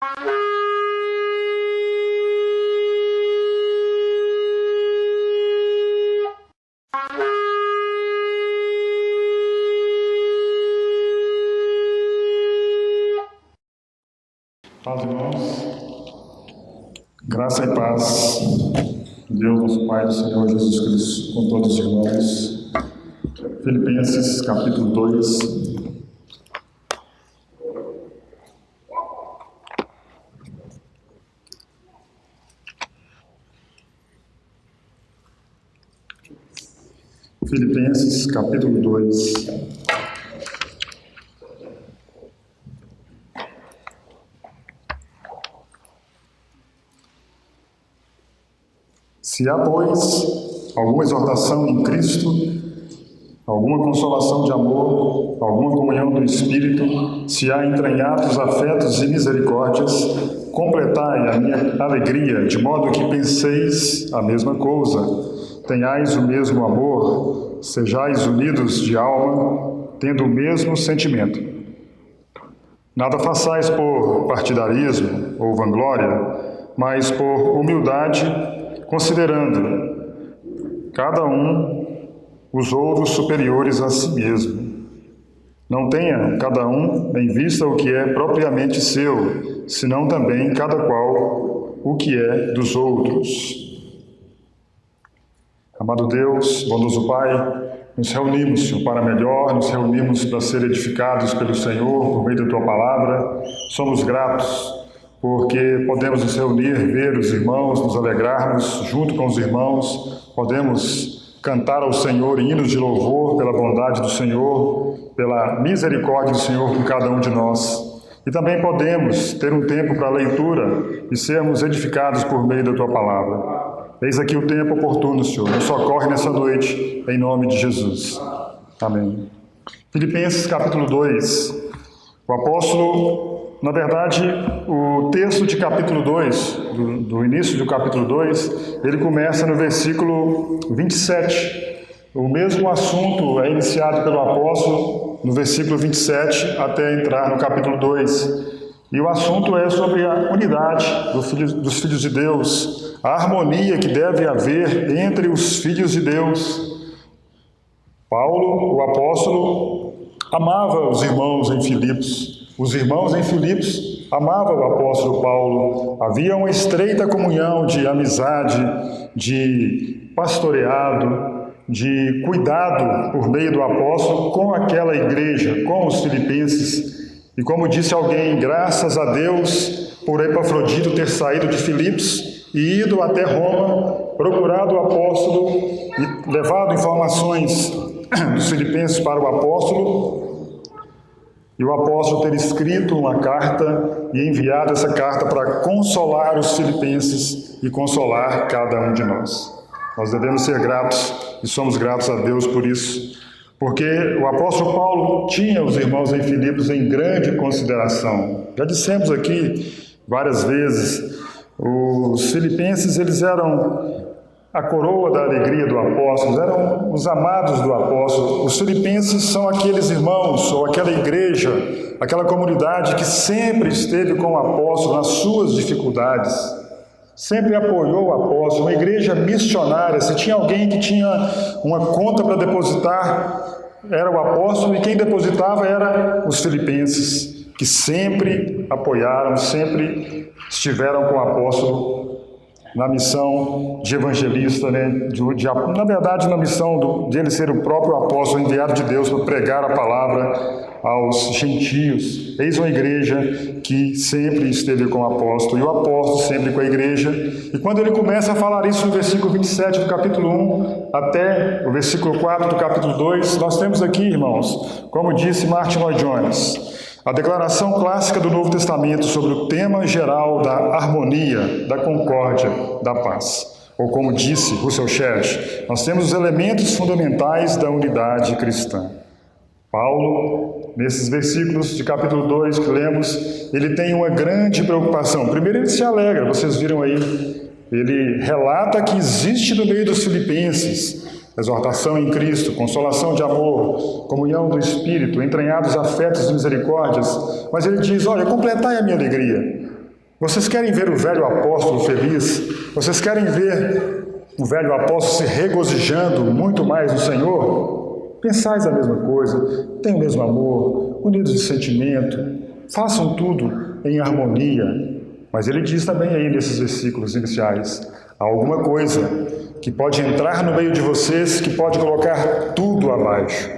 Paz, irmãos, graça e paz, Deus nosso Pai, do Senhor Jesus Cristo, com todos os irmãos. Filipenses, capítulo 2. Filipenses, capítulo 2. Se há, pois, alguma exortação em Cristo, alguma consolação de amor, alguma comunhão do Espírito, se há entranhados afetos e misericórdias, completai a minha alegria, de modo que penseis a mesma coisa, tenhais o mesmo amor, sejais unidos de alma, tendo o mesmo sentimento. Nada façais por partidarismo ou vanglória, mas por humildade, considerando cada um os outros superiores a si mesmo. Não tenha cada um em vista o que é propriamente seu, senão também cada qual o que é dos outros. Amado Deus, bondoso Pai, nos reunimos, Senhor, para melhor, nos reunimos para ser edificados pelo Senhor por meio da Tua Palavra. Somos gratos porque podemos nos reunir, ver os irmãos, nos alegrarmos junto com os irmãos, podemos cantar ao Senhor hinos de louvor pela bondade do Senhor, pela misericórdia do Senhor com cada um de nós. E também podemos ter um tempo para a leitura e sermos edificados por meio da Tua Palavra. Eis aqui o tempo oportuno, Senhor, nos socorre nessa noite, em nome de Jesus. Amém. Filipenses capítulo 2. O apóstolo, na verdade, o texto de capítulo 2, do início do capítulo 2, ele começa no versículo 27. O mesmo assunto é iniciado pelo apóstolo no versículo 27 até entrar no capítulo 2. E o assunto é sobre a unidade dos filhos de Deus, a harmonia que deve haver entre os filhos de Deus. Paulo, o apóstolo, amava os irmãos em Filipos. Os irmãos em Filipos amavam o apóstolo Paulo. Havia uma estreita comunhão de amizade, de pastoreado, de cuidado por meio do apóstolo com aquela igreja, com os filipenses. E como disse alguém, graças a Deus por Epafrodito ter saído de Filipos e ido até Roma, procurado o apóstolo e levado informações dos filipenses para o apóstolo, e o apóstolo ter escrito uma carta e enviado essa carta para consolar os filipenses e consolar cada um de nós. Nós devemos ser gratos e somos gratos a Deus por isso, porque o apóstolo Paulo tinha os irmãos em Filipos em grande consideração. Já dissemos aqui várias vezes, os filipenses eles eram a coroa da alegria do apóstolo, eram os amados do apóstolo. Os filipenses são aqueles irmãos, ou aquela igreja, aquela comunidade que sempre esteve com o apóstolo nas suas dificuldades, sempre apoiou o apóstolo, uma igreja missionária. Se tinha alguém que tinha uma conta para depositar, era o apóstolo, e quem depositava era os filipenses, que sempre apoiaram, sempre estiveram com o apóstolo na missão de evangelista, né? Na verdade, na missão de ele ser o próprio apóstolo enviado de Deus para pregar a palavra aos gentios. Eis uma igreja que sempre esteve com o apóstolo, e o apóstolo sempre com a igreja. E quando ele começa a falar isso no versículo 27 do capítulo 1 até o versículo 4 do capítulo 2, nós temos aqui, irmãos, como disse Martin Lloyd-Jones, a declaração clássica do Novo Testamento sobre o tema geral da harmonia, da concórdia, da paz. Ou como disse Russell Shedd, nós temos os elementos fundamentais da unidade cristã. Paulo, nesses versículos de capítulo 2 que lemos, ele tem uma grande preocupação. Primeiro ele se alegra, vocês viram aí, ele relata que existe no meio dos filipenses exortação em Cristo, consolação de amor, comunhão do Espírito, entranhados afetos e misericórdias. Mas ele diz, olha, completai a minha alegria. Vocês querem ver o velho apóstolo feliz? Vocês querem ver o velho apóstolo se regozijando muito mais no Senhor? Pensais a mesma coisa, tenham o mesmo amor, unidos de sentimento, façam tudo em harmonia. Mas ele diz também aí nesses versículos iniciais, há alguma coisa que pode entrar no meio de vocês, que pode colocar tudo abaixo.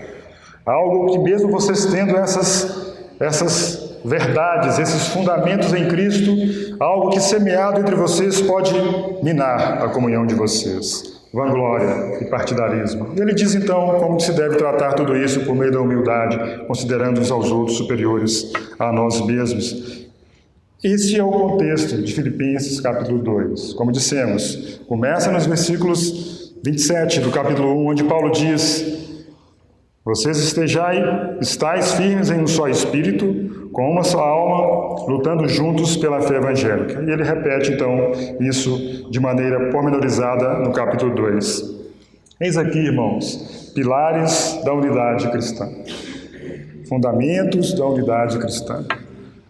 Algo que mesmo vocês tendo essas verdades, esses fundamentos em Cristo, algo que semeado entre vocês pode minar a comunhão de vocês. Vanglória e partidarismo. Ele diz então como se deve tratar tudo isso por meio da humildade, considerando uns aos outros superiores a nós mesmos. Esse é o contexto de Filipenses capítulo 2. Como dissemos, começa nos versículos 27 do capítulo 1, onde Paulo diz: vocês estáis firmes em um só espírito, com uma só alma, lutando juntos pela fé evangélica. E ele repete, então, isso de maneira pormenorizada no capítulo 2. Eis aqui, irmãos, pilares da unidade cristã. Fundamentos da unidade cristã.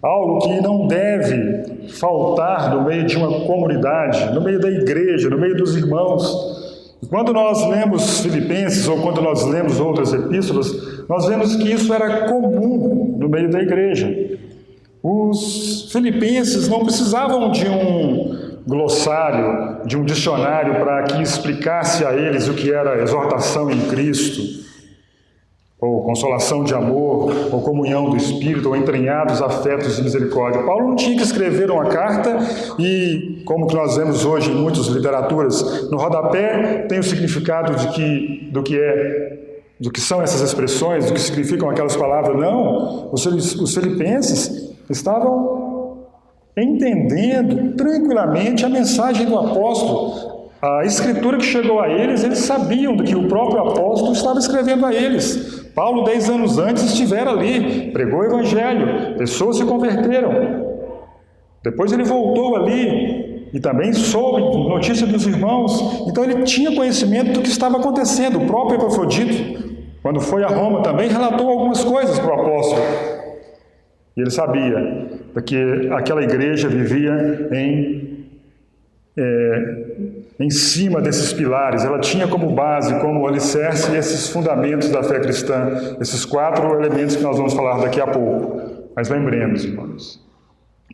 Algo que não deve faltar no meio de uma comunidade, no meio da igreja, no meio dos irmãos. Quando nós lemos Filipenses ou quando nós lemos outras epístolas, nós vemos que isso era comum no meio da igreja. Os filipenses não precisavam de um glossário, de um dicionário para que explicasse a eles o que era exortação em Cristo, ou consolação de amor, ou comunhão do Espírito, ou entranhados afetos de misericórdia. Paulo não tinha que escrever uma carta e, como que nós vemos hoje em muitas literaturas, no rodapé tem o significado do que são essas expressões, do que significam aquelas palavras. Não, os filipenses estavam entendendo tranquilamente a mensagem do apóstolo. A escritura que chegou a eles sabiam do que o próprio apóstolo estava escrevendo a eles. Paulo, 10 anos antes, estivera ali, pregou o evangelho, pessoas se converteram. Depois ele voltou ali e também soube notícia dos irmãos. Então ele tinha conhecimento do que estava acontecendo. O próprio Epafrodito, quando foi a Roma, também relatou algumas coisas para o apóstolo. E ele sabia que aquela igreja vivia em cima desses pilares. Ela tinha como base, como alicerce, esses fundamentos da fé cristã, esses 4 elementos que nós vamos falar daqui a pouco. Mas lembremos, irmãos,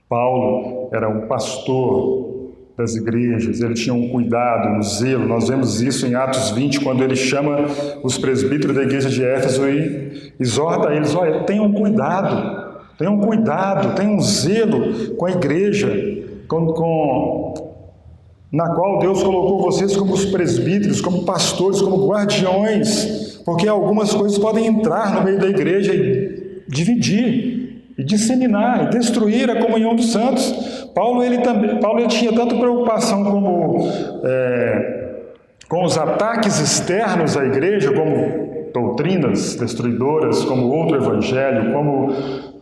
Paulo era um pastor das igrejas, ele tinha um cuidado, um zelo. Nós vemos isso em Atos 20, quando ele chama os presbíteros da igreja de Éfeso e exorta eles: olha, tenham um cuidado, tenham um zelo com a igreja, na qual Deus colocou vocês como os presbíteros, como pastores, como guardiões, porque algumas coisas podem entrar no meio da igreja e dividir, e disseminar, e destruir a comunhão dos santos. Paulo ele tinha tanto preocupação com os ataques externos à igreja, como doutrinas destruidoras, como outro evangelho, como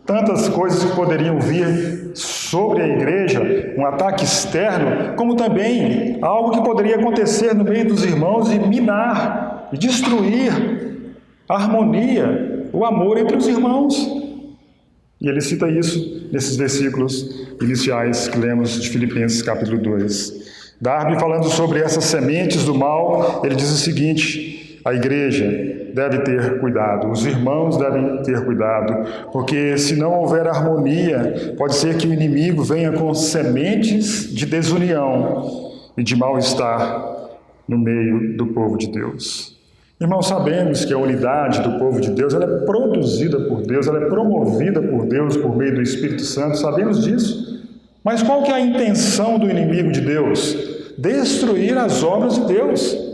tantas coisas que poderiam vir sobre a igreja, um ataque externo, como também algo que poderia acontecer no meio dos irmãos e minar, e destruir a harmonia, o amor entre os irmãos. E ele cita isso nesses versículos iniciais que lemos de Filipenses capítulo 2. Darby, falando sobre essas sementes do mal, ele diz o seguinte: a igreja deve ter cuidado, os irmãos devem ter cuidado, porque se não houver harmonia, pode ser que o inimigo venha com sementes de desunião e de mal-estar no meio do povo de Deus. Irmãos, sabemos que a unidade do povo de Deus, ela é produzida por Deus, ela é promovida por Deus por meio do Espírito Santo, sabemos disso. Mas qual que é a intenção do inimigo de Deus? Destruir as obras de Deus.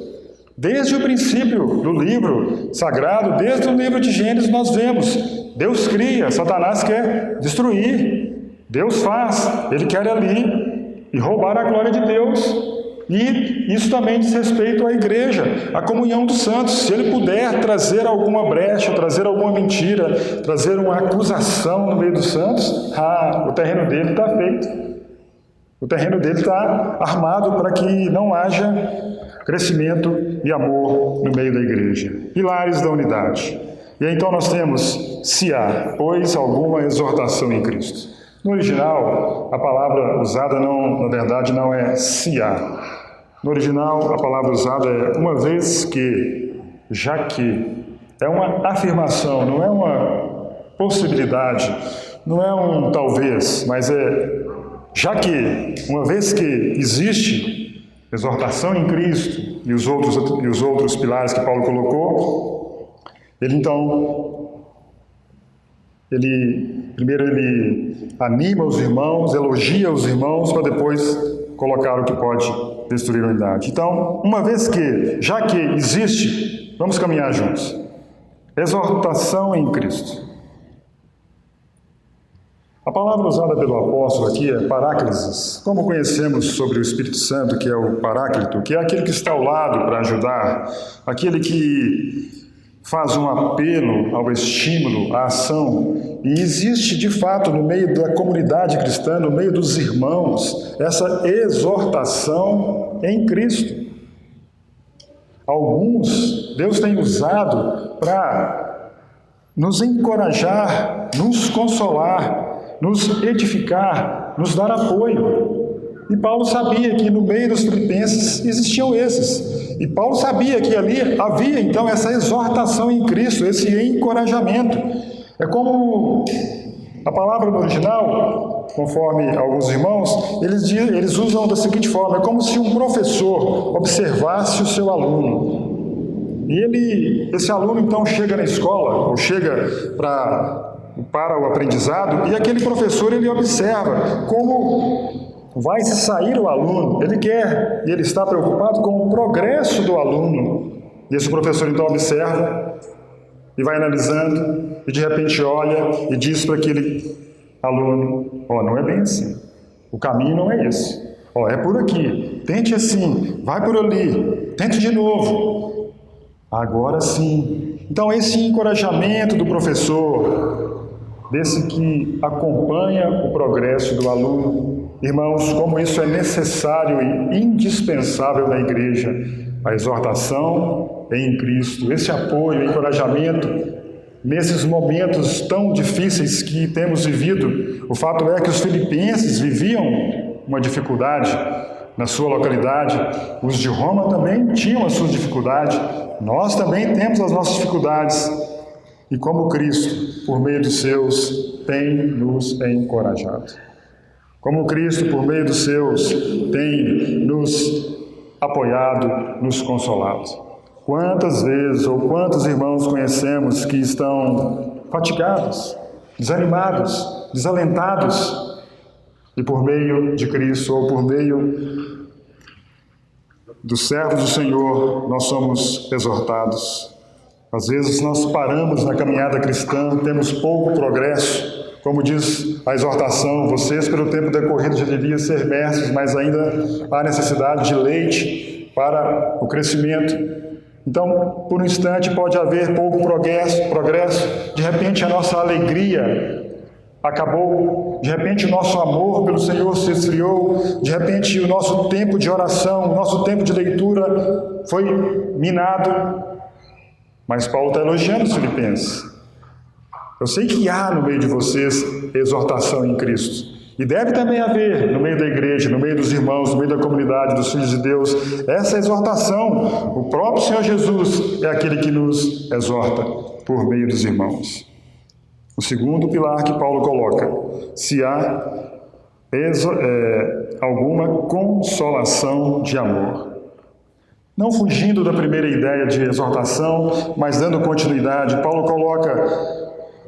Desde o princípio do livro sagrado, desde o livro de Gênesis, nós vemos: Deus cria, Satanás quer destruir, Deus faz, ele quer ali e roubar a glória de Deus. E isso também diz respeito à igreja, à comunhão dos santos. Se ele puder trazer alguma brecha, trazer alguma mentira, trazer uma acusação no meio dos santos, o terreno dele está feito. O terreno dele está armado para que não haja crescimento e amor no meio da igreja. Pilares da unidade. E aí, então nós temos: se há, pois, alguma exortação em Cristo. No original, a palavra usada na verdade não é siá. No original, a palavra usada é uma vez que, já que. É uma afirmação, não é uma possibilidade, não é um talvez, mas é já que, uma vez que existe exortação em Cristo e os outros pilares que Paulo colocou, primeiro ele anima os irmãos, elogia os irmãos, para depois colocar o que pode destruir a unidade. Então, uma vez que, já que existe, vamos caminhar juntos. Exortação em Cristo. A palavra usada pelo apóstolo aqui é paráclises. Como conhecemos sobre o Espírito Santo, que é o paráclito, que é aquele que está ao lado para ajudar, aquele que faz um apelo ao estímulo, à ação. E existe, de fato, no meio da comunidade cristã, no meio dos irmãos, essa exortação em Cristo. Alguns Deus tem usado para nos encorajar, nos consolar, nos edificar, nos dar apoio. E Paulo sabia que no meio dos filipenses existiam esses. E Paulo sabia que ali havia então essa exortação em Cristo, esse encorajamento. É como a palavra no original, conforme alguns irmãos, eles usam da seguinte forma: é como se um professor observasse o seu aluno. E esse aluno então chega na escola, ou chega para o aprendizado, e aquele professor ele observa como vai se sair o aluno, e ele está preocupado com o progresso do aluno. E esse professor então observa e vai analisando, e de repente olha e diz para aquele aluno: não é bem assim, o caminho não é esse, é por aqui, tente assim, vai por ali, tente de novo, agora sim. Então esse encorajamento do professor, desse que acompanha o progresso do aluno, irmãos, como isso é necessário e indispensável na igreja, a exortação em Cristo, esse apoio, encorajamento, nesses momentos tão difíceis que temos vivido. O fato é que os filipenses viviam uma dificuldade na sua localidade, os de Roma também tinham as suas dificuldades, nós também temos as nossas dificuldades, e como Cristo, por meio dos seus, tem nos encorajado. Como Cristo, por meio dos seus, tem nos apoiado, nos consolado. Quantas vezes ou quantos irmãos conhecemos que estão fatigados, desanimados, desalentados, e por meio de Cristo ou por meio dos servos do Senhor, nós somos exortados. Às vezes nós paramos na caminhada cristã, temos pouco progresso. Como diz a exortação, vocês pelo tempo decorrido já deviam ser mestres, mas ainda há necessidade de leite para o crescimento. Então, por um instante pode haver pouco progresso, de repente a nossa alegria acabou, de repente o nosso amor pelo Senhor se esfriou, de repente o nosso tempo de oração, o nosso tempo de leitura foi minado. Mas Paulo está elogiando os filipenses. Eu sei que há no meio de vocês exortação em Cristo. E deve também haver no meio da igreja, no meio dos irmãos, no meio da comunidade, dos filhos de Deus, essa exortação. O próprio Senhor Jesus é aquele que nos exorta por meio dos irmãos. O segundo pilar que Paulo coloca: se há alguma consolação de amor. Não fugindo da primeira ideia de exortação, mas dando continuidade, Paulo coloca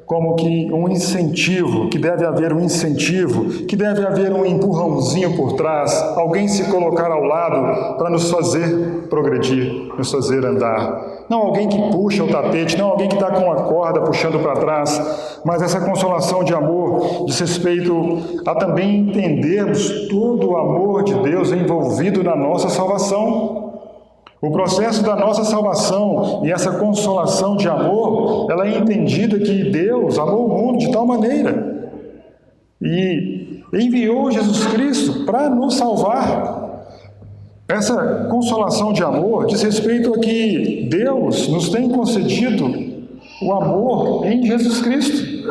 como que um incentivo, que deve haver um incentivo, que deve haver um empurrãozinho por trás, alguém se colocar ao lado para nos fazer progredir, nos fazer andar. Não alguém que puxa o tapete, não alguém que está com a corda puxando para trás, mas essa consolação de amor diz respeito a também entendermos todo o amor de Deus envolvido na nossa salvação. O processo da nossa salvação e essa consolação de amor, ela é entendida que Deus amou o mundo de tal maneira e enviou Jesus Cristo para nos salvar. Essa consolação de amor diz respeito a que Deus nos tem concedido o amor em Jesus Cristo.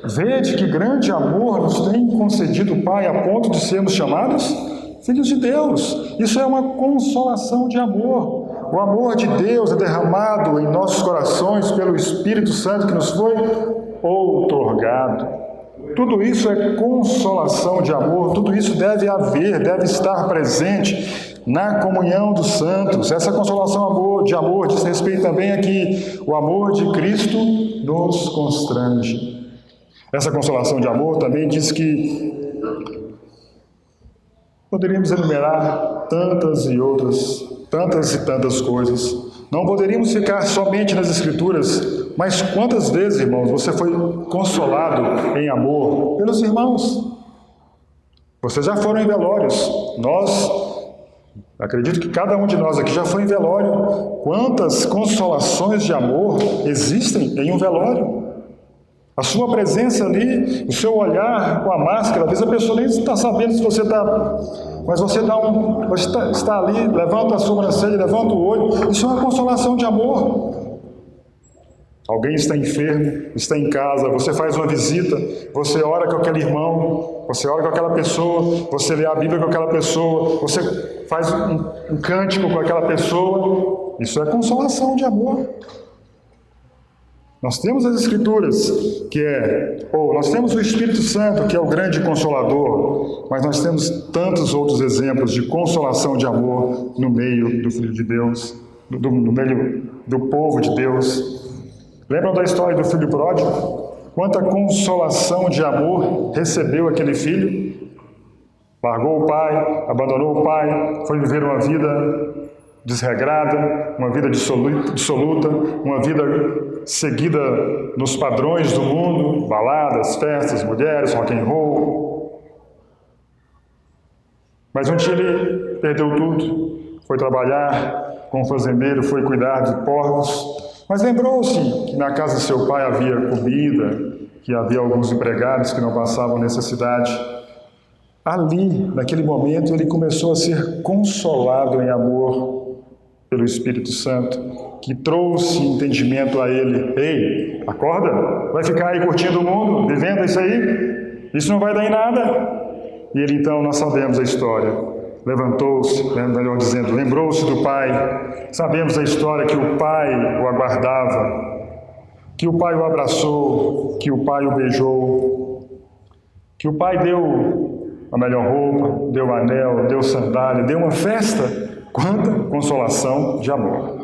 Vede que grande amor nos tem concedido o Pai a ponto de sermos chamados filhos de Deus. Isso é uma consolação de amor. O amor de Deus é derramado em nossos corações pelo Espírito Santo que nos foi outorgado. Tudo isso é consolação de amor, tudo isso deve haver, deve estar presente na comunhão dos santos. Essa consolação de amor diz respeito também a que o amor de Cristo nos constrange. Essa consolação de amor também diz que poderíamos enumerar tantas e tantas coisas. Não poderíamos ficar somente nas Escrituras, mas quantas vezes, irmãos, você foi consolado em amor pelos irmãos? Vocês já foram em velórios. Acredito que cada um de nós aqui já foi em velório. Quantas consolações de amor existem em um velório? A sua presença ali, o seu olhar com a máscara, às vezes a pessoa nem está sabendo se você está... Mas você está ali, levanta a sobrancelha, levanta o olho. Isso é uma consolação de amor. Alguém está enfermo, está em casa, você faz uma visita, você ora com aquele irmão, você ora com aquela pessoa, você lê a Bíblia com aquela pessoa, você faz um cântico com aquela pessoa. Isso é consolação de amor. Nós temos as Escrituras, nós temos o Espírito Santo, que é o grande Consolador, mas nós temos tantos outros exemplos de consolação de amor no meio do Filho de Deus, no meio do povo de Deus. Lembram da história do filho pródigo? Quanta consolação de amor recebeu aquele filho? Largou o pai, abandonou o pai, foi viver uma vida desregrada, uma vida dissoluta, uma vida seguida nos padrões do mundo, baladas, festas, mulheres, rock and roll. Mas um dia ele perdeu tudo, foi trabalhar com um fazendeiro, foi cuidar de porcos, mas lembrou-se que na casa de seu pai havia comida, que havia alguns empregados que não passavam necessidade. Ali, naquele momento, ele começou a ser consolado em amor pelo Espírito Santo, que trouxe entendimento a ele. Ei, acorda, vai ficar aí curtindo o mundo, vivendo isso aí? Isso não vai dar em nada. E ele então, nós sabemos a história, levantou-se, melhor dizendo, lembrou-se do pai. Sabemos a história que o pai o aguardava, que o pai o abraçou, que o pai o beijou, que o pai deu a melhor roupa, deu anel, deu sandália, deu uma festa. Quanta consolação de amor.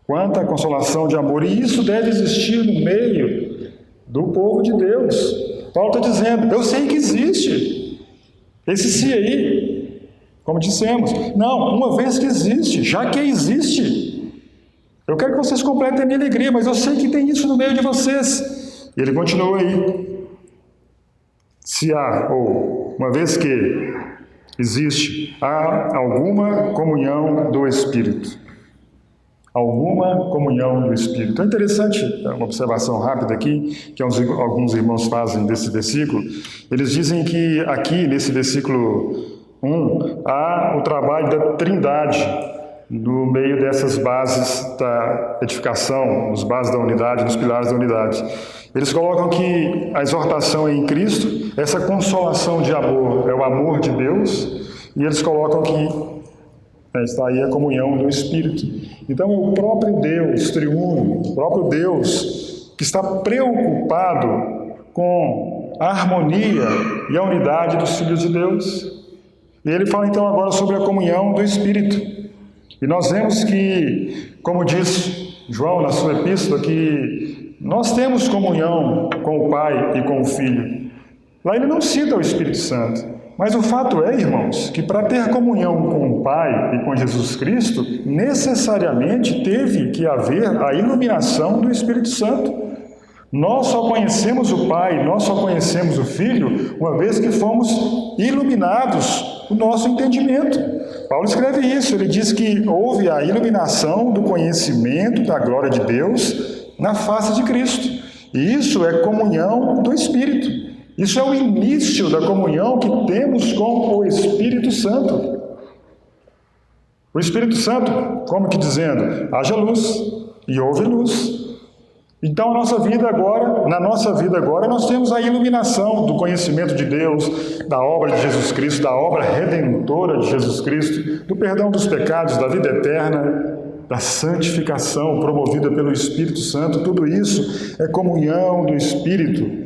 Quanta consolação de amor. E isso deve existir no meio do povo de Deus. Paulo está dizendo, eu sei que existe. Esse se aí, como dissemos. Não, uma vez que existe, já que existe. Eu quero que vocês completem a minha alegria, mas eu sei que tem isso no meio de vocês. E ele continua aí. Se há, ou uma vez que existe, há alguma comunhão do Espírito. Alguma comunhão do Espírito. É interessante, uma observação rápida aqui, que alguns irmãos fazem desse versículo. Eles dizem que aqui, nesse versículo 1, há o trabalho da Trindade no meio dessas bases da edificação, nos bases da unidade, nos pilares da unidade. Eles colocam que a exortação é em Cristo, essa consolação de amor é o amor de Deus, e eles colocam que está aí a comunhão do Espírito. Então é o próprio Deus triuno, o próprio Deus que está preocupado com a harmonia e a unidade dos filhos de Deus. E ele fala então agora sobre a comunhão do Espírito. E nós vemos que, como diz João na sua epístola, que nós temos comunhão com o Pai e com o Filho. Lá ele não cita o Espírito Santo, mas o fato é, irmãos, que para ter comunhão com o Pai e com Jesus Cristo, necessariamente teve que haver a iluminação do Espírito Santo. Nós só conhecemos o Pai, nós só conhecemos o Filho, uma vez que fomos iluminados o nosso entendimento. Paulo escreve isso, ele diz que houve a iluminação do conhecimento da glória de Deus na face de Cristo. E isso é comunhão do Espírito. Isso é o início da comunhão que temos com o Espírito Santo. O Espírito Santo, como que dizendo, haja luz, e houve luz. Então, na nossa vida agora, nós temos a iluminação do conhecimento de Deus, da obra de Jesus Cristo, da obra redentora de Jesus Cristo, do perdão dos pecados, da vida eterna, da santificação promovida pelo Espírito Santo. Tudo isso é comunhão do Espírito.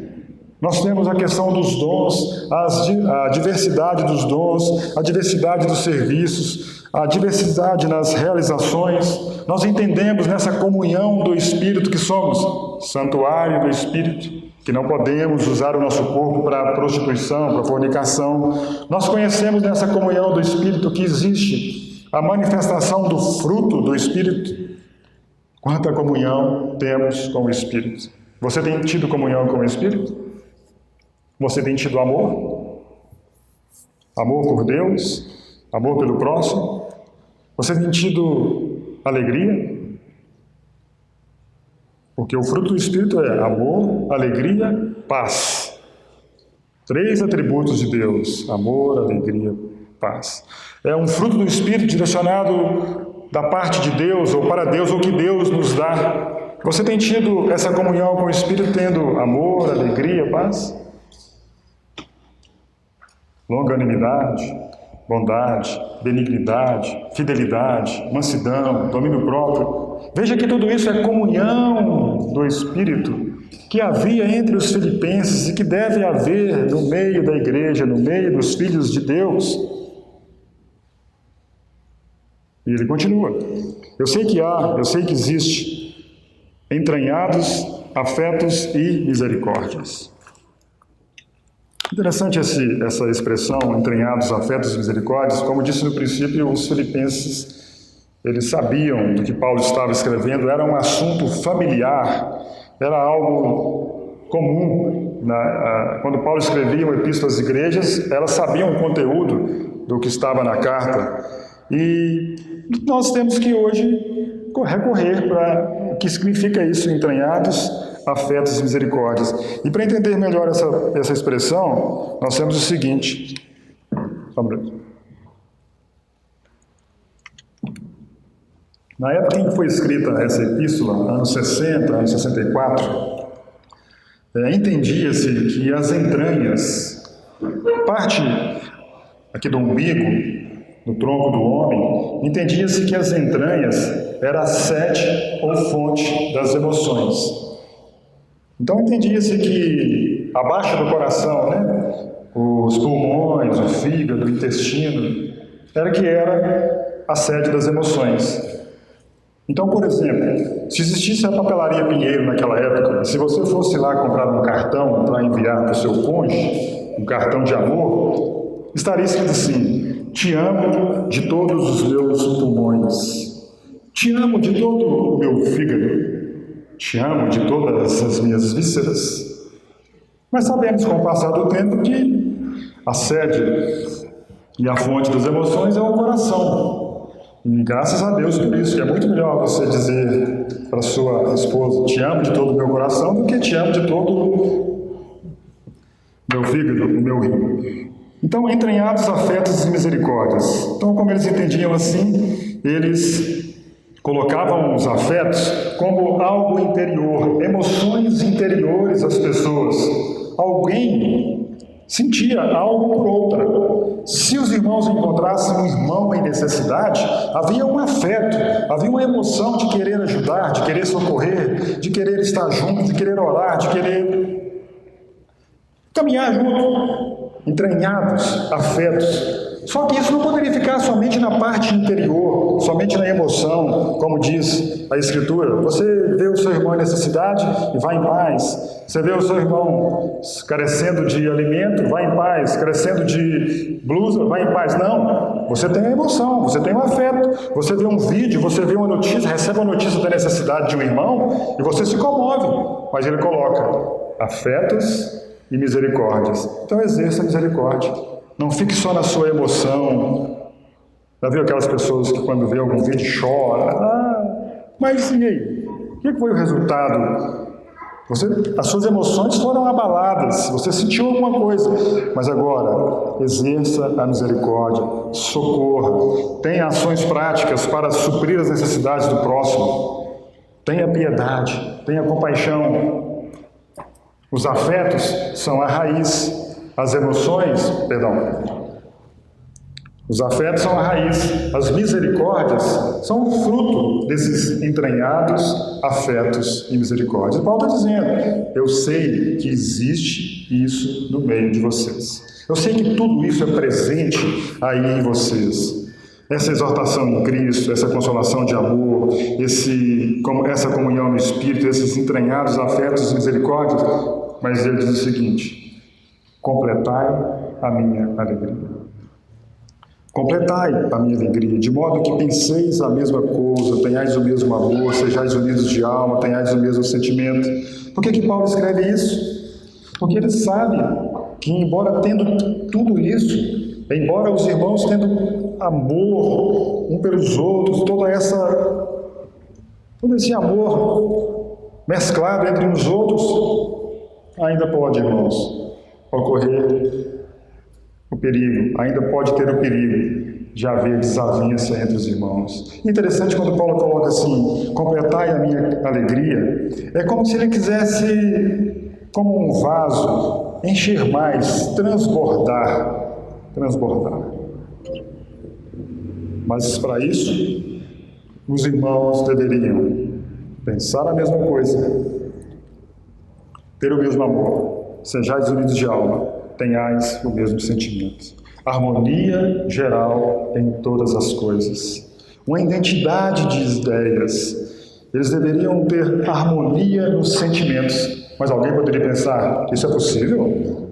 Nós temos a questão dos dons, a diversidade dos dons, a diversidade dos serviços, a diversidade nas realizações. Nós entendemos nessa comunhão do Espírito que somos santuário do Espírito, que não podemos usar o nosso corpo para prostituição, para fornicação. Nós conhecemos nessa comunhão do Espírito que existe a manifestação do fruto do Espírito. Quanta comunhão temos com o Espírito? Você tem tido comunhão com o Espírito? Você tem tido amor? Amor por Deus? Amor pelo próximo? Você tem tido alegria? Porque o fruto do Espírito é amor, alegria, paz. 3 atributos de Deus: amor, alegria, paz. É um fruto do Espírito direcionado da parte de Deus, ou para Deus, ou que Deus nos dá. Você tem tido essa comunhão com o Espírito, tendo amor, alegria, paz? Longanimidade, bondade, benignidade, fidelidade, mansidão, domínio próprio. Veja que tudo isso é comunhão do Espírito que havia entre os filipenses e que deve haver no meio da igreja, no meio dos filhos de Deus. E ele continua. Eu sei que existe entranhados afetos e misericórdias. Interessante essa expressão, entranhados afetos e misericórdias. Como disse no princípio, os filipenses, eles sabiam do que Paulo estava escrevendo, era um assunto familiar, era algo comum. Quando Paulo escrevia uma epístola às igrejas, elas sabiam o conteúdo do que estava na carta. E nós temos que hoje recorrer para o que significa isso, entranhados afetos e misericórdias. E para entender melhor essa expressão, nós temos o seguinte. Na época em que foi escrita essa epístola, anos 60, anos 64, entendia-se que as entranhas, parte aqui do umbigo, no tronco do homem, entendia-se que as entranhas era a sede ou fonte das emoções. Então entendia-se que abaixo do coração, os pulmões, o fígado, o intestino, era a sede das emoções. Então, por exemplo, se existisse a papelaria Pinheiro naquela época, se você fosse lá comprar um cartão para enviar para o seu cônjuge, um cartão de amor, estaria escrito assim: te amo de todos os meus pulmões, te amo de todo o meu fígado, te amo de todas as minhas vísceras. Mas sabemos com o passar do tempo que a sede e a fonte das emoções é o coração. E graças a Deus por isso, que é muito melhor você dizer para sua esposa: te amo de todo o meu coração, do que te amo de todo o meu fígado, o meu rim. Então, entranhados afetos e misericórdias. Então, como eles entendiam assim, eles colocavam os afetos como algo interior, emoções interiores às pessoas. Alguém sentia algo por outra. Se os irmãos encontrassem um irmão em necessidade, havia um afeto, havia uma emoção de querer ajudar, de querer socorrer, de querer estar junto, de querer orar, de querer caminhar junto. Entranhados afetos. Só que isso não poderia ficar somente na parte interior, somente na emoção, como diz a Escritura. Você vê o seu irmão em necessidade e vai em paz. Você vê o seu irmão carecendo de alimento, vai em paz. Carecendo de blusa, vai em paz. Não, você tem a emoção, você tem o afeto. Você vê um vídeo, você vê uma notícia, recebe uma notícia da necessidade de um irmão e você se comove. Mas ele coloca afetos e misericórdias. Então exerça a misericórdia. Não fique só na sua emoção. Já viu aquelas pessoas que quando vê algum vídeo choram? Mas e aí? O que foi o resultado? As suas emoções foram abaladas, você sentiu alguma coisa. Mas agora, exerça a misericórdia, socorra, tenha ações práticas para suprir as necessidades do próximo. tenha piedade, tenha compaixão. Os afetos são a raiz, as emoções, os afetos são a raiz, as misericórdias são o fruto desses entranhados afetos e misericórdias. Paulo está dizendo, eu sei que existe isso no meio de vocês. Eu sei que tudo isso é presente aí em vocês. Essa exortação em Cristo, essa consolação de amor, essa comunhão no Espírito, esses entranhados afetos e misericórdias. Mas ele diz o seguinte, completai a minha alegria. Completai a minha alegria, de modo que penseis a mesma coisa, tenhais o mesmo amor, sejais unidos de alma, tenhais o mesmo sentimento. Por que Paulo escreve isso? Porque ele sabe que, embora tendo tudo isso, embora os irmãos tendo amor um pelos outros, todo esse amor mesclado entre uns outros, ainda pode, irmãos, ocorrer o perigo, ainda pode ter o perigo de haver desavença entre os irmãos. Interessante quando Paulo coloca assim, completai a minha alegria, é como se ele quisesse, como um vaso, encher mais, transbordar. Mas para isso, os irmãos deveriam pensar a mesma coisa, ter o mesmo amor, sejais unidos de alma, tenhais o mesmo sentimento. Harmonia geral em todas as coisas. Uma identidade de ideias. Eles deveriam ter harmonia nos sentimentos. Mas alguém poderia pensar, isso é possível?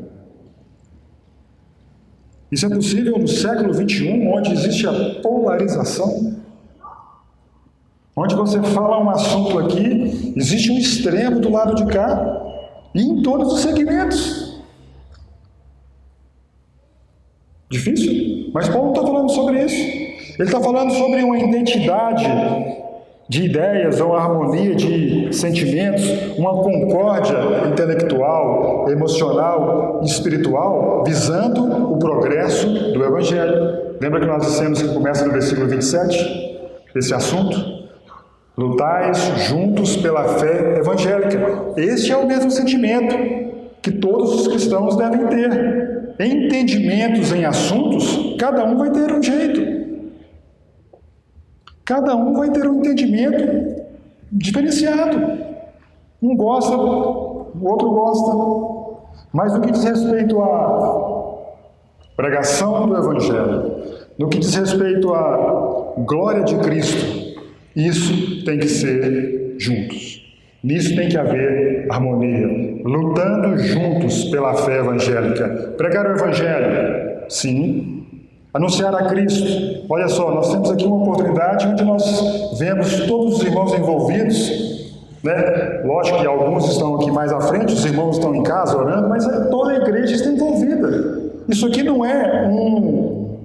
Isso é possível no século XXI, onde existe a polarização? Onde você fala um assunto aqui, existe um extremo do lado de cá, e em todos os segmentos. Difícil? Mas Paulo não está falando sobre isso. Ele está falando sobre uma identidade de ideias, uma harmonia de sentimentos, uma concórdia intelectual, emocional e espiritual, visando o progresso do Evangelho. Lembra que nós dissemos que começa no versículo 27, esse assunto? Lutais juntos pela fé evangélica. Este é o mesmo sentimento que todos os cristãos devem ter. Entendimentos em assuntos, cada um vai ter um jeito. Cada um vai ter um entendimento diferenciado. Um gosta, o outro gosta. Mas no que diz respeito à pregação do Evangelho, no que diz respeito à glória de Cristo, isso tem que ser juntos. Nisso tem que haver harmonia, lutando juntos pela fé evangélica. Pregar o Evangelho, sim. Anunciar a Cristo. Olha só, nós temos aqui uma oportunidade onde nós vemos todos os irmãos envolvidos, né? Lógico que alguns estão aqui mais à frente, os irmãos estão em casa orando, mas toda a igreja está envolvida. Isso aqui não é um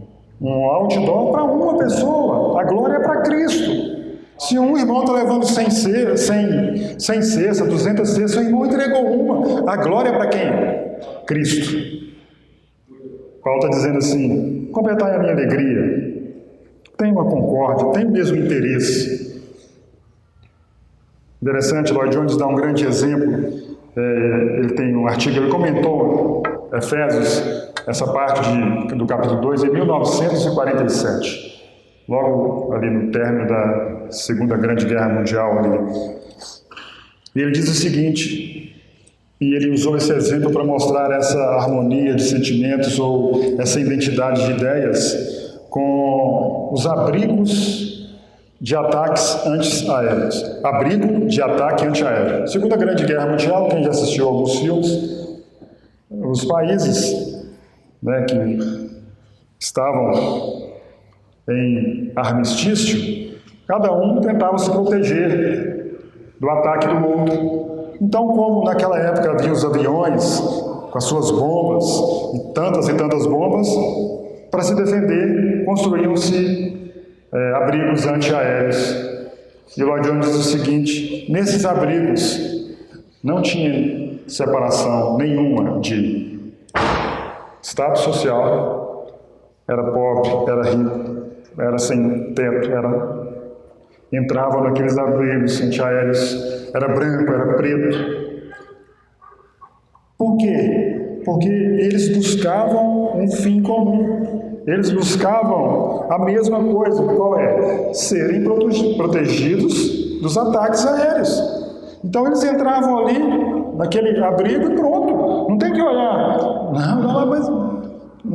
outdoor para uma pessoa, a glória é para Cristo. Se um irmão está levando 100 cestas, 200 cestas, o irmão entregou uma. A glória é para quem? Cristo. Paulo está dizendo assim, completai a minha alegria. Tem uma concórdia, tem o mesmo interesse. Interessante, Lloyd Jones dá um grande exemplo. Ele tem um artigo, ele comentou Efésios, essa parte do capítulo 2, em 1947. Logo ali no término da Segunda Grande Guerra Mundial. E ele diz o seguinte, e ele usou esse exemplo para mostrar essa harmonia de sentimentos ou essa identidade de ideias com os abrigos de ataques antiaéreos. Abrigo de ataque antiaéreo. Segunda Grande Guerra Mundial, quem já assistiu a alguns filmes, os países, né, que estavam em armistício, cada um tentava se proteger do ataque do outro. Então, como naquela época havia os aviões com as suas bombas, e tantas bombas, para se defender, construíam-se abrigos antiaéreos. E o Lloyd Jones diz o seguinte, nesses abrigos não tinha separação nenhuma de status social, era pobre, era rico, era sem teto, entravam naqueles abrigos antiaéreos, era branco, era preto. Por quê? Porque eles buscavam um fim comum. Eles buscavam a mesma coisa. Qual é? Serem protegidos dos ataques aéreos. Então eles entravam ali, naquele abrigo e pronto. Não tem que olhar. Não,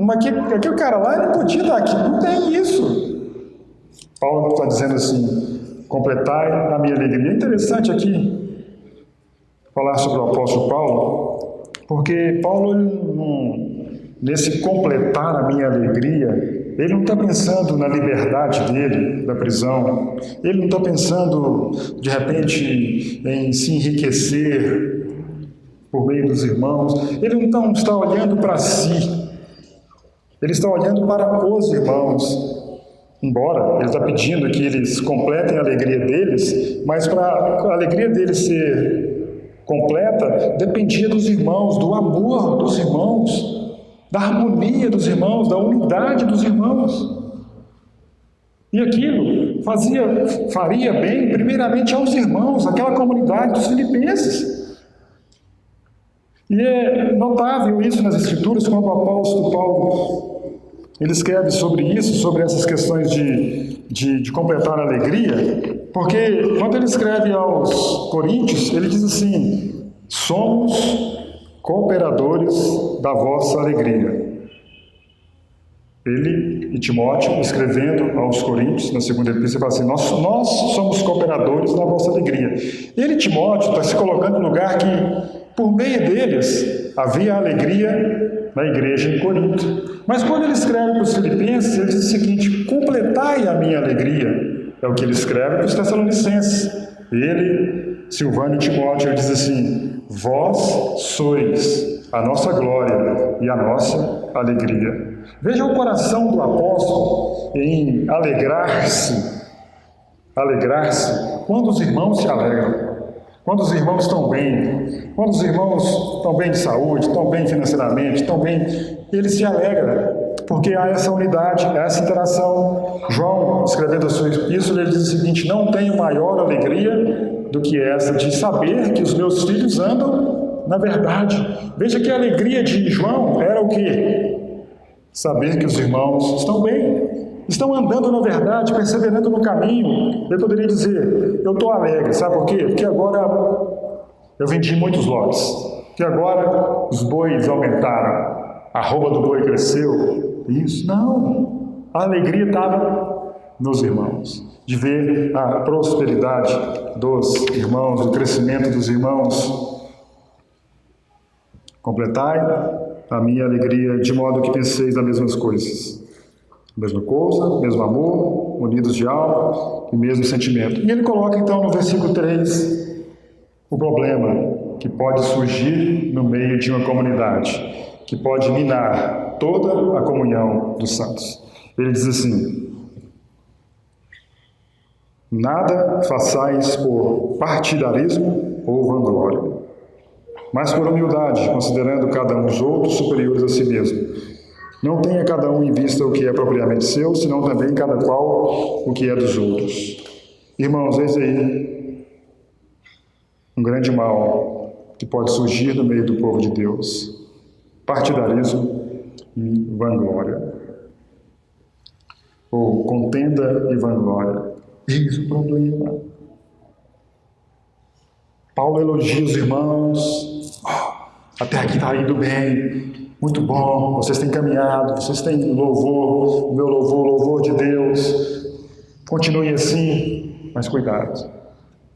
mas aquele cara lá não podia estar aqui. Não tem isso. Paulo está dizendo assim, completai a minha alegria. É interessante aqui falar sobre o apóstolo Paulo, porque Paulo, nesse completar a minha alegria, ele não está pensando na liberdade dele, da prisão, ele não está pensando, de repente, em se enriquecer por meio dos irmãos, ele não está olhando para si, ele está olhando para os irmãos, embora ele está pedindo que eles completem a alegria deles, mas para a alegria deles ser completa, dependia dos irmãos, do amor dos irmãos, da harmonia dos irmãos, da unidade dos irmãos. E aquilo faria bem, primeiramente, aos irmãos, aquela comunidade dos filipenses. E é notável isso nas Escrituras, quando o apóstolo Paulo ele escreve sobre isso, sobre essas questões de completar a alegria, porque quando ele escreve aos Coríntios, ele diz assim, somos cooperadores da vossa alegria. Ele e Timóteo, escrevendo aos Coríntios, na segunda epístola, fala assim, nós somos cooperadores da vossa alegria. Ele e Timóteo está se colocando no lugar que, por meio deles, havia alegria na igreja em Corinto. Mas quando ele escreve para os filipenses, ele diz o seguinte, completai a minha alegria. É o que ele escreve para os Tessalonicenses. Ele, Silvano e Timóteo, ele diz assim, vós sois a nossa glória e a nossa alegria. Veja o coração do apóstolo em alegrar-se quando os irmãos se alegram, quando os irmãos estão bem, quando os irmãos estão bem de saúde, estão bem financeiramente, estão bem, ele se alegra, porque há essa unidade, essa interação. João, escrevendo a sua epístola, ele diz o seguinte, não tenho maior alegria do que essa de saber que os meus filhos andam na verdade. Veja que a alegria de João era o quê? Saber que os irmãos estão bem, estão andando na verdade, perseverando no caminho. Eu poderia dizer, eu estou alegre, sabe por quê? Porque agora eu vendi muitos lotes, que agora os bois aumentaram, a arroba do boi cresceu. Isso, não. A alegria estava nos irmãos, de ver a prosperidade dos irmãos, o crescimento dos irmãos. Completai a minha alegria de modo que penseis nas mesmas coisas. Mesma coisa, mesmo amor, unidos de alma e mesmo sentimento. E ele coloca então no versículo 3 o problema que pode surgir no meio de uma comunidade, que pode minar toda a comunhão dos santos. Ele diz assim, nada façais por partidarismo ou vanglória, mas por humildade, considerando cada um os outros superiores a si mesmo. Não tenha cada um em vista o que é propriamente seu, senão também cada qual o que é dos outros. Irmãos, eis aí um grande mal que pode surgir no meio do povo de Deus. Partidarismo e vanglória. Ou contenda e vanglória. Eis o problema. Paulo elogia os irmãos. Até aqui está indo bem. Muito bom. Vocês têm caminhado. Vocês têm louvor. O meu louvor, louvor de Deus. Continuem assim. Mas cuidado.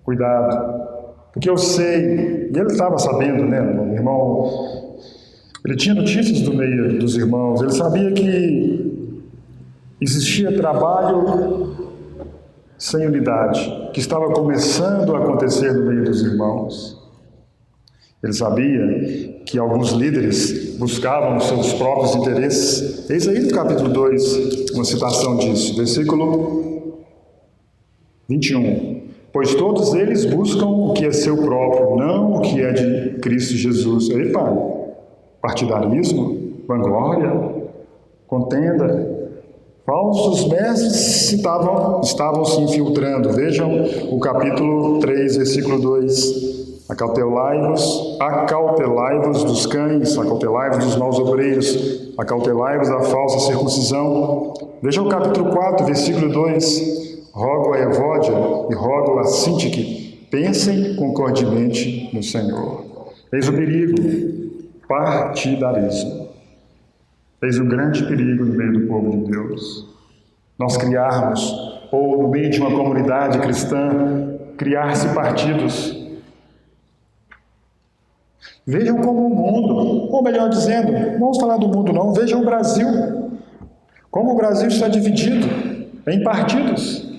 Cuidado. Porque eu sei. E ele estava sabendo, né? O irmão. Ele tinha notícias do meio dos irmãos. Ele sabia que existia trabalho sem unidade, que estava começando a acontecer no meio dos irmãos. Ele sabia que alguns líderes buscavam seus próprios interesses. Eis aí no capítulo 2, uma citação disso, versículo 21. Pois todos eles buscam o que é seu próprio, não o que é de Cristo Jesus. Aí, pai, partidarismo, vanglória, contenda, Falsos mestres estavam se infiltrando. Vejam o capítulo 3, versículo 2. Acautelai-vos dos cães, acautelai-vos dos maus obreiros, acautelai-vos da falsa circuncisão. Vejam o capítulo 4, versículo 2. Rogo a Evódia e rogo a Sintique, pensem concordemente no Senhor. Eis o perigo, partidarismo. Eis o grande perigo no meio do povo de Deus. Nós criarmos, ou no meio de uma comunidade cristã, criar-se partidos. Vejam como o mundo, ou melhor dizendo, não vamos falar do mundo não, vejam o Brasil. Como o Brasil está dividido em partidos.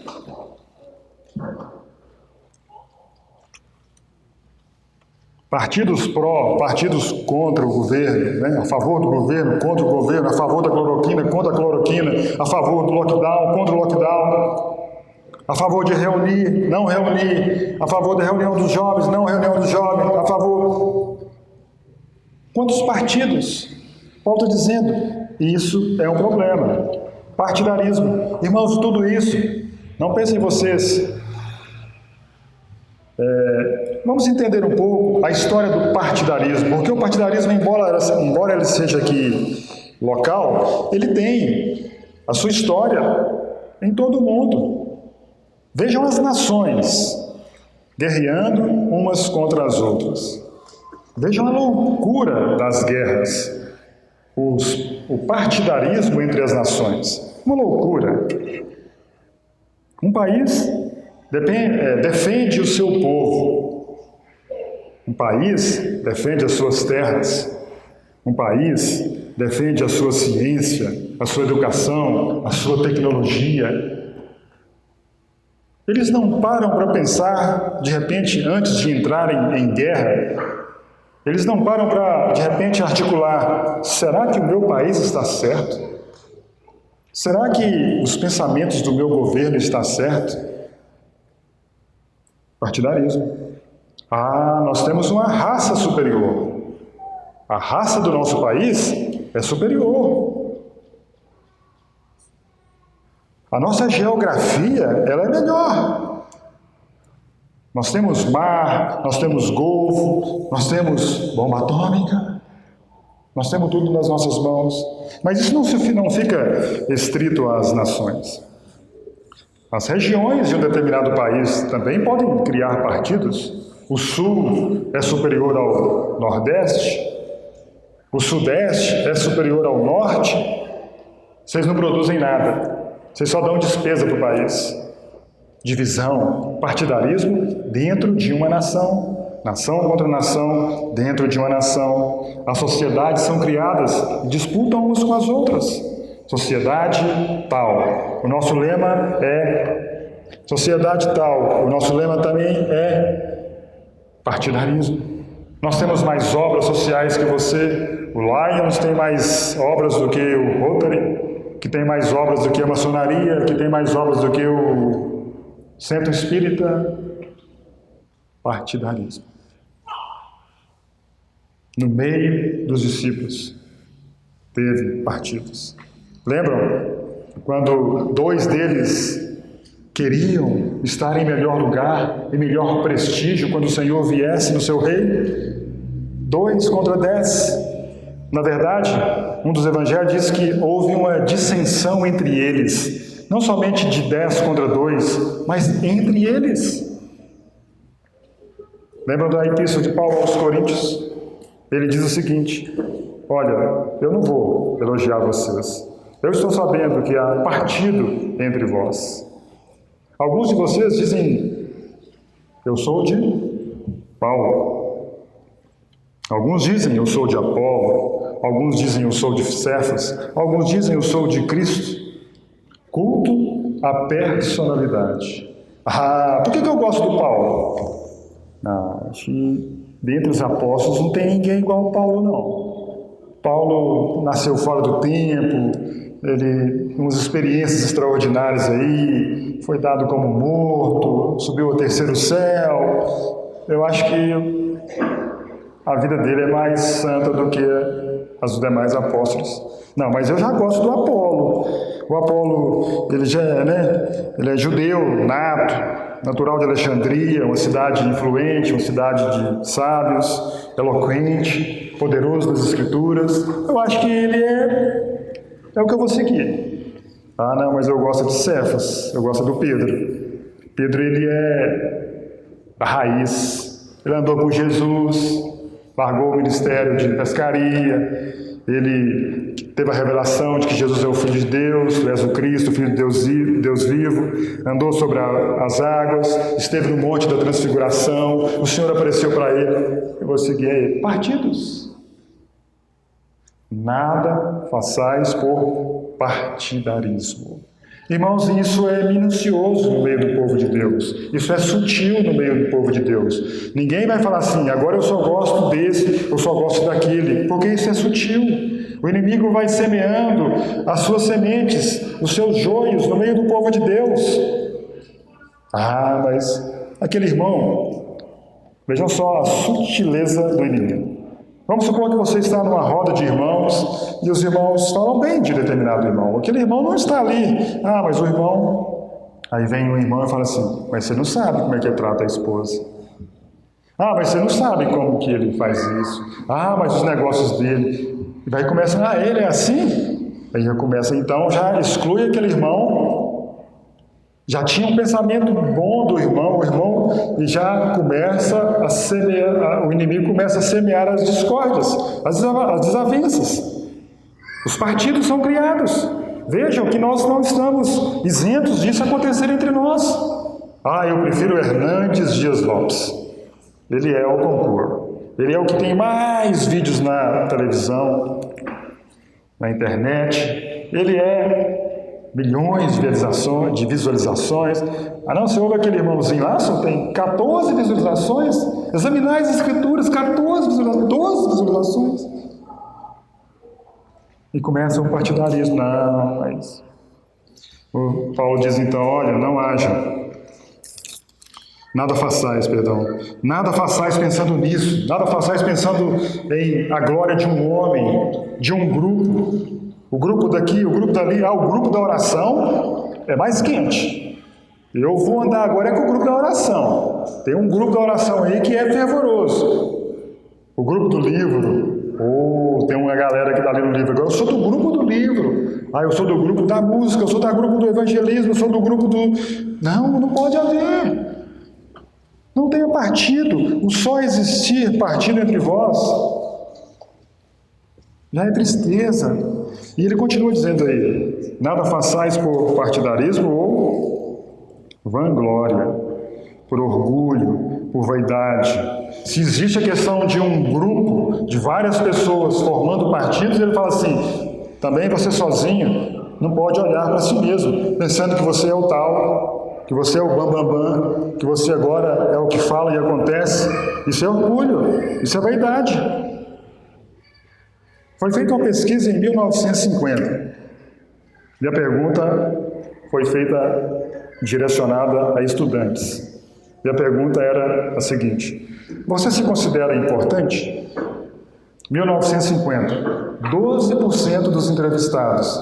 Partidos pró, partidos contra o governo, né? A favor do governo, contra o governo, a favor da cloroquina, contra a cloroquina, a favor do lockdown, contra o lockdown, a favor de reunir, não reunir, a favor da reunião dos jovens, não reunião dos jovens, a favor... Quantos partidos? Paulo está dizendo, isso é um problema. Partidarismo. Irmãos, tudo isso, não pensem vocês... Vamos entender um pouco a história do partidarismo, porque o partidarismo, embora ele seja aqui local, ele tem a sua história em todo o mundo. Vejam as nações guerreando umas contra as outras. Vejam a loucura das guerras, o partidarismo entre as nações. Uma loucura. Um país defende o seu povo. Um país defende as suas terras. Um país defende a sua ciência, a sua educação, a sua tecnologia. Eles não param para pensar, de repente, antes de entrarem em guerra, eles não param para, de repente, articular: será que o meu país está certo? Será que os pensamentos do meu governo estão certos? Partidarismo. Nós temos uma raça superior. A raça do nosso país é superior. A nossa geografia, ela é melhor. Nós temos mar, nós temos golfo, nós temos bomba atômica, nós temos tudo nas nossas mãos. Mas isso não fica restrito às nações. As regiões de um determinado país também podem criar partidos. O Sul é superior ao Nordeste, o Sudeste é superior ao Norte. Vocês não produzem nada, vocês só dão despesa para o país. Divisão, partidarismo dentro de uma nação, nação contra nação dentro de uma nação. As sociedades são criadas e disputam umas com as outras. Sociedade tal. O nosso lema é sociedade tal. O nosso lema também é partidarismo. Nós temos mais obras sociais que você. O Lions tem mais obras do que o Rotary, que tem mais obras do que a maçonaria, que tem mais obras do que o Centro Espírita. Partidarismo. No meio dos discípulos teve partidos. Lembram? Quando dois deles queriam estar em melhor lugar, em melhor prestígio, quando o Senhor viesse no seu reino? 2 contra 10. Na verdade, um dos evangelhos diz que houve uma dissensão entre eles, não somente de 10 contra 2, mas entre eles. Lembram da epístola de Paulo aos Coríntios? Ele diz o seguinte: olha, eu não vou elogiar vocês. Eu estou sabendo que há partido entre vós. Alguns de vocês dizem: eu sou de Paulo. Alguns dizem: eu sou de Apolo. Alguns dizem: eu sou de Cefas. Alguns dizem: eu sou de Cristo. Culto à personalidade. Por que eu gosto do Paulo? Acho que dentre os apóstolos não tem ninguém igual ao Paulo, não. Paulo nasceu fora do tempo, ele, umas experiências extraordinárias aí, foi dado como morto, subiu ao terceiro céu. Eu acho que a vida dele é mais santa do que as demais apóstolos. Não, mas eu já gosto do Apolo. O Apolo, ele já é, né? Ele é judeu, nato, natural de Alexandria, uma cidade influente, uma cidade de sábios, eloquente, poderoso das Escrituras. Eu acho que ele é o que eu vou seguir. Ah, não, mas eu gosto de Cefas, eu gosto do Pedro. Pedro, ele é a raiz. Ele andou com Jesus, largou o ministério de pescaria, ele teve a revelação de que Jesus é o Filho de Deus, tu és o Cristo, o Filho de Deus vivo, andou sobre as águas, esteve no Monte da Transfiguração, o Senhor apareceu para ele. Eu vou seguir ele. Partidos. Nada façais por partidarismo. Irmãos, isso é minucioso no meio do povo de Deus. Isso é sutil no meio do povo de Deus. Ninguém vai falar assim, agora eu só gosto desse, eu só gosto daquele, porque isso é sutil. O inimigo vai semeando as suas sementes, os seus joios no meio do povo de Deus. Ah, mas aquele irmão, vejam só a sutileza do inimigo. Vamos supor que você está numa roda de irmãos e os irmãos falam bem de determinado irmão. Aquele irmão não está ali. Ah, mas o irmão... Aí vem um irmão e fala assim, mas você não sabe como é que ele trata a esposa. Ah, mas você não sabe como que ele faz isso. Ah, mas os negócios dele... E daí começa, ele é assim? Aí já começa, então, já exclui aquele irmão. Já tinha um pensamento bom do irmão, o irmão, e já começa a semear, o inimigo começa a semear as discórdias, as desavenças. Os partidos são criados. Vejam que nós não estamos isentos disso acontecer entre nós. Ah, eu prefiro Hernandes Dias Lopes. Ele é o concurso. Ele é o que tem mais vídeos na televisão, na internet. Ele é milhões de visualizações. Ah não, você ouve aquele irmãozinho lá, só tem 14 visualizações. Examinar as escrituras, 14 visualizações, 12 visualizações. E começa o partidarismo. Não, mas... O Paulo diz então, olha, não haja. Nada façais pensando nisso. Nada façais pensando em a glória de um homem, de um grupo. O grupo daqui, o grupo dali, o grupo da oração é mais quente. Eu vou andar agora com o grupo da oração. Tem um grupo da oração aí que é fervoroso. O grupo do livro, tem uma galera que está lendo o livro agora, eu sou do grupo do livro. Eu sou do grupo da música, eu sou do grupo do evangelismo, eu sou do grupo do... Não pode haver. Não tenha partido. O só existir partido entre vós já é tristeza. E ele continua dizendo aí, nada façais por partidarismo ou vanglória, por orgulho, por vaidade. Se existe a questão de um grupo, de várias pessoas formando partidos, ele fala assim, também você sozinho não pode olhar para si mesmo, pensando que você é o tal, que você é o bambambam, que você agora é o que fala e acontece. Isso é orgulho, isso é vaidade. Foi feita uma pesquisa em 1950 e a pergunta foi feita direcionada a estudantes. E a pergunta era a seguinte, você se considera importante? 1950, 12% dos entrevistados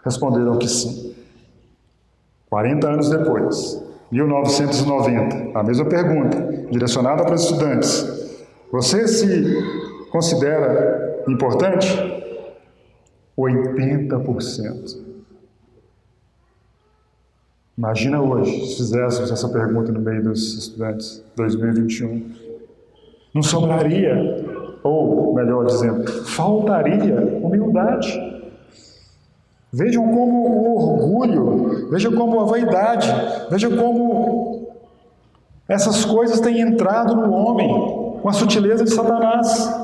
responderam que sim. 40 anos depois, 1990, a mesma pergunta, direcionada para os estudantes. Você se considera importante? 80%. Imagina hoje, se fizéssemos essa pergunta no meio dos estudantes, 2021. Não sobraria, ou, melhor dizendo, faltaria humildade. Vejam como o orgulho, vejam como a vaidade, vejam como essas coisas têm entrado no homem com a sutileza de Satanás.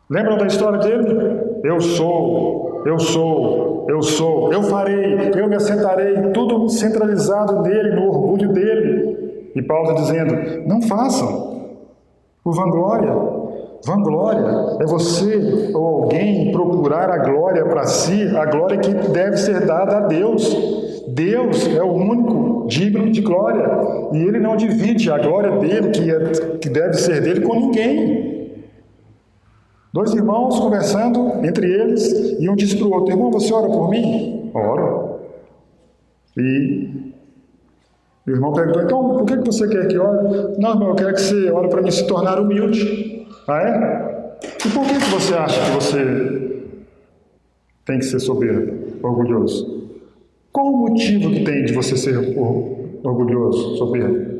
Lembram da história dele? Eu sou, eu farei, eu me assentarei, tudo centralizado nele, no orgulho dele. E Paulo está dizendo, não façam por vanglória. Vanglória é você ou alguém procurar a glória para si, a glória que deve ser dada a Deus. Deus é o único digno de glória. E Ele não divide a glória dele, que deve ser dele, com ninguém. Dois irmãos conversando entre eles, e um disse para o outro: irmão, você ora por mim? Oro. E o irmão perguntou: então, por que você quer que ore? Não, irmão, eu quero que você ore para mim se tornar humilde. Ah, é? E por que você acha que você tem que ser soberbo, orgulhoso? Qual o motivo que tem de você ser orgulhoso, soberbo?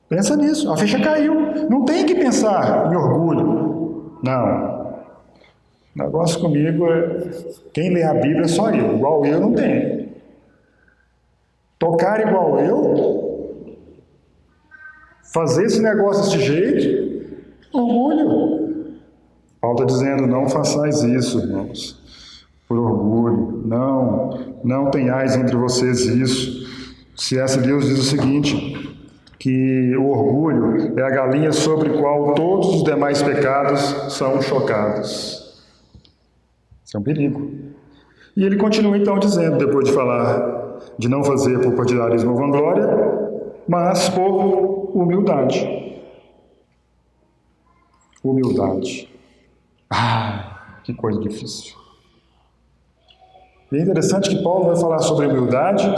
Pensa nisso, a ficha caiu. Não tem que pensar em orgulho. Não. O negócio comigo é: quem lê a Bíblia é só eu. Igual eu não tenho. Tocar igual eu, fazer esse negócio desse jeito, orgulho. Paulo está dizendo: não façais isso, irmãos, por orgulho. Não tenhais entre vocês isso. C.S. Lewis diz o seguinte, que o orgulho é a galinha sobre a qual todos os demais pecados são chocados. Isso é um perigo. E ele continua então dizendo, depois de falar de não fazer por partidarismo ou vanglória, mas por humildade. Humildade. Que coisa difícil. E é interessante que Paulo vai falar sobre humildade,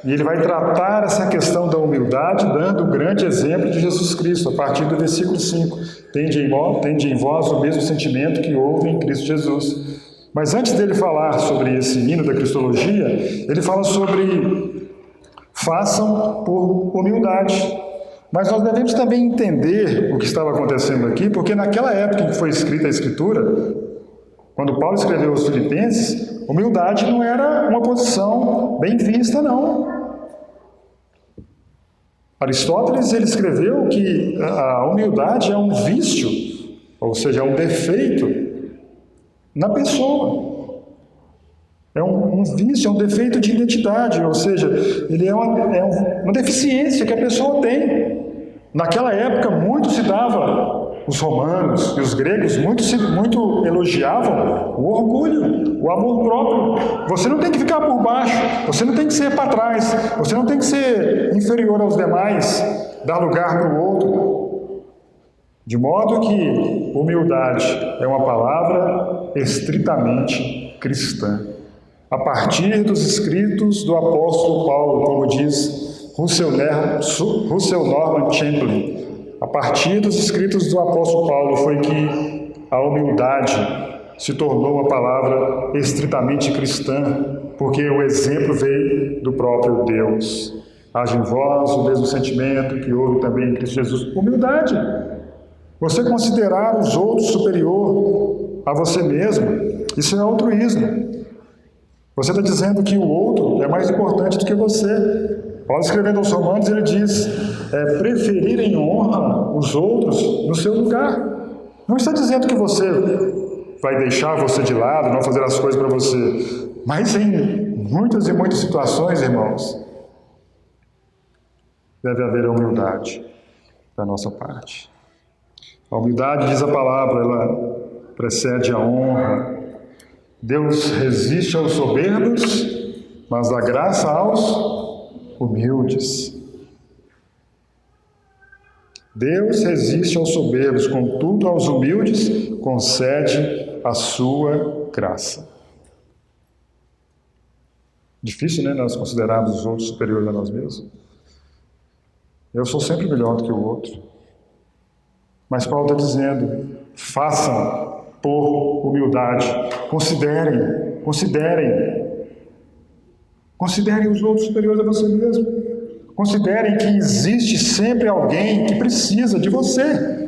e ele vai tratar essa questão da humildade dando um grande exemplo de Jesus Cristo, a partir do versículo 5. Tende em vós o mesmo sentimento que houve em Cristo Jesus. Mas antes dele falar sobre esse hino da cristologia, ele fala sobre façam por humildade. Mas nós devemos também entender o que estava acontecendo aqui, porque naquela época em que foi escrita a Escritura, quando Paulo escreveu aos Filipenses, humildade não era uma posição bem vista, não. Aristóteles, ele escreveu que a humildade é um vício, ou seja, é um defeito na pessoa. É um vício, é um defeito de identidade, ou seja, ele é uma deficiência que a pessoa tem. Naquela época, muito se dava, os romanos e os gregos, muito elogiavam o orgulho, o amor próprio. Você não tem que ficar por baixo, você não tem que ser para trás, você não tem que ser inferior aos demais, dar lugar para o outro. De modo que humildade é uma palavra estritamente cristã. A partir dos escritos do apóstolo Paulo, como diz Russell Norman Chamberlain, a partir dos escritos do apóstolo Paulo foi que a humildade se tornou uma palavra estritamente cristã, porque o exemplo veio do próprio Deus. Haja em vós o mesmo sentimento que houve também em Cristo Jesus. Humildade. Você considerar os outros superior a você mesmo, isso é altruísmo. Você está dizendo que o outro é mais importante do que você. Paulo, escrevendo aos Romanos, ele diz: preferir em honra os outros no seu lugar. Não está dizendo que você vai deixar você de lado, não fazer as coisas para você. Mas em muitas e muitas situações, irmãos, deve haver a humildade da nossa parte. A humildade, diz a palavra, ela precede a honra. Deus resiste aos soberbos, mas dá graça aos humildes. Deus resiste aos soberbos, contudo aos humildes concede a sua graça. Difícil, né, nós considerarmos os outros superiores a nós mesmos. Eu sou sempre melhor do que o outro. Mas Paulo está dizendo, façam por humildade. Considerem os outros superiores a você mesmo. Considerem que existe sempre alguém que precisa de você.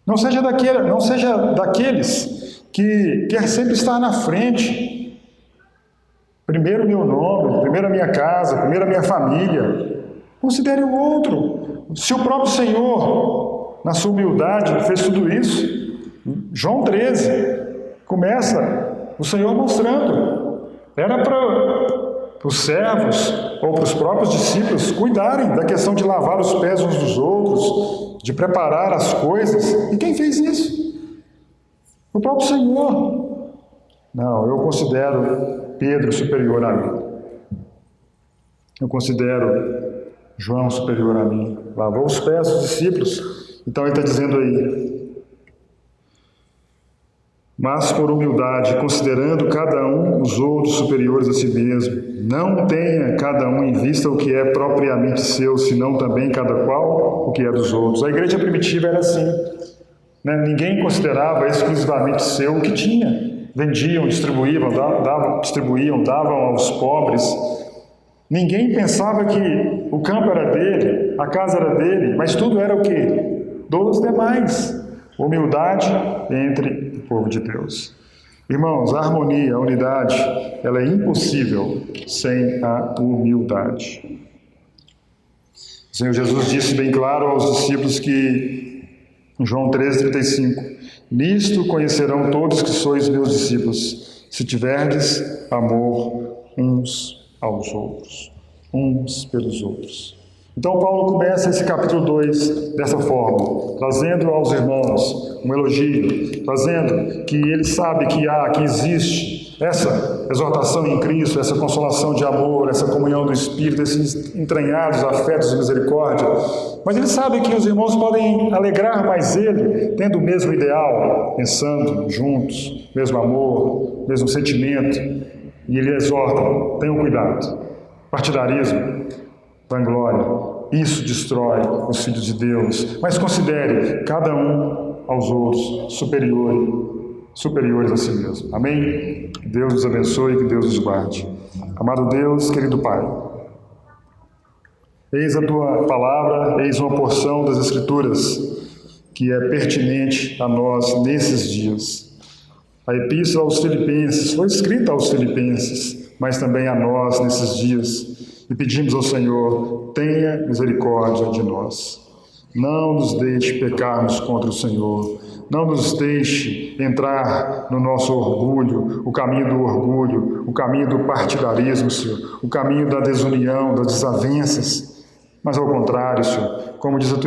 Não seja daqueles que quer sempre estar na frente. Primeiro o meu nome, primeiro a minha casa, primeiro a minha família. Considere o outro. Se o próprio Senhor, na sua humildade, fez tudo isso, João 13, começa o Senhor mostrando. Era para os servos ou para os próprios discípulos cuidarem da questão de lavar os pés uns dos outros, de preparar as coisas. E quem fez isso? O próprio Senhor. Não, eu considero Pedro superior a mim. Eu considero João superior a mim. Lavou os pés dos discípulos. Então ele está dizendo aí, mas por humildade, considerando cada um os outros superiores a si mesmo. Não tenha cada um em vista o que é propriamente seu, senão também cada qual o que é dos outros. A igreja primitiva era assim, né? Ninguém considerava exclusivamente seu o que tinha. Vendiam, distribuíam, davam aos pobres. Ninguém pensava que o campo era dele, a casa era dele, mas tudo era o quê? Dos demais. Humildade entre o povo de Deus. Irmãos, a harmonia, a unidade, ela é impossível sem a humildade. O Senhor Jesus disse bem claro aos discípulos que, em João 13:35, nisto conhecerão todos que sois meus discípulos, se tiverdes amor uns aos outros, uns pelos outros. Então Paulo começa esse capítulo 2 dessa forma, trazendo aos irmãos um elogio, trazendo que ele sabe que existe essa exortação em Cristo, essa consolação de amor, essa comunhão do Espírito, esses entranhados afetos de misericórdia. Mas ele sabe que os irmãos podem alegrar mais ele, tendo o mesmo ideal, pensando juntos, mesmo amor, mesmo sentimento. E ele exorta, tenham cuidado. Partidarismo, vanglória, isso destrói os filhos de Deus. Mas considere cada um aos outros superiores a si mesmo. Amém? Que Deus nos abençoe e que Deus nos guarde. Amado Deus, querido Pai, eis a Tua palavra, eis uma porção das Escrituras que é pertinente a nós nesses dias. A Epístola aos Filipenses foi escrita aos Filipenses, mas também a nós nesses dias. E pedimos ao Senhor, tenha misericórdia de nós. Não nos deixe pecarmos contra o Senhor. Não nos deixe entrar no nosso orgulho, o caminho do orgulho, o caminho do partidarismo, Senhor, o caminho da desunião, das desavenças. Mas ao contrário, Senhor, como diz a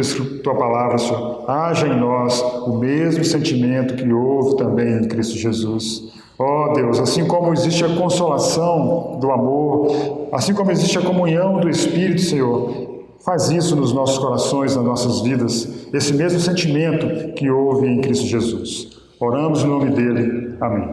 Tua palavra, Senhor, haja em nós o mesmo sentimento que houve também em Cristo Jesus. Ó Deus, assim como existe a consolação do amor, assim como existe a comunhão do Espírito, Senhor, faz isso nos nossos corações, nas nossas vidas, esse mesmo sentimento que houve em Cristo Jesus. Oramos em nome dele. Amém.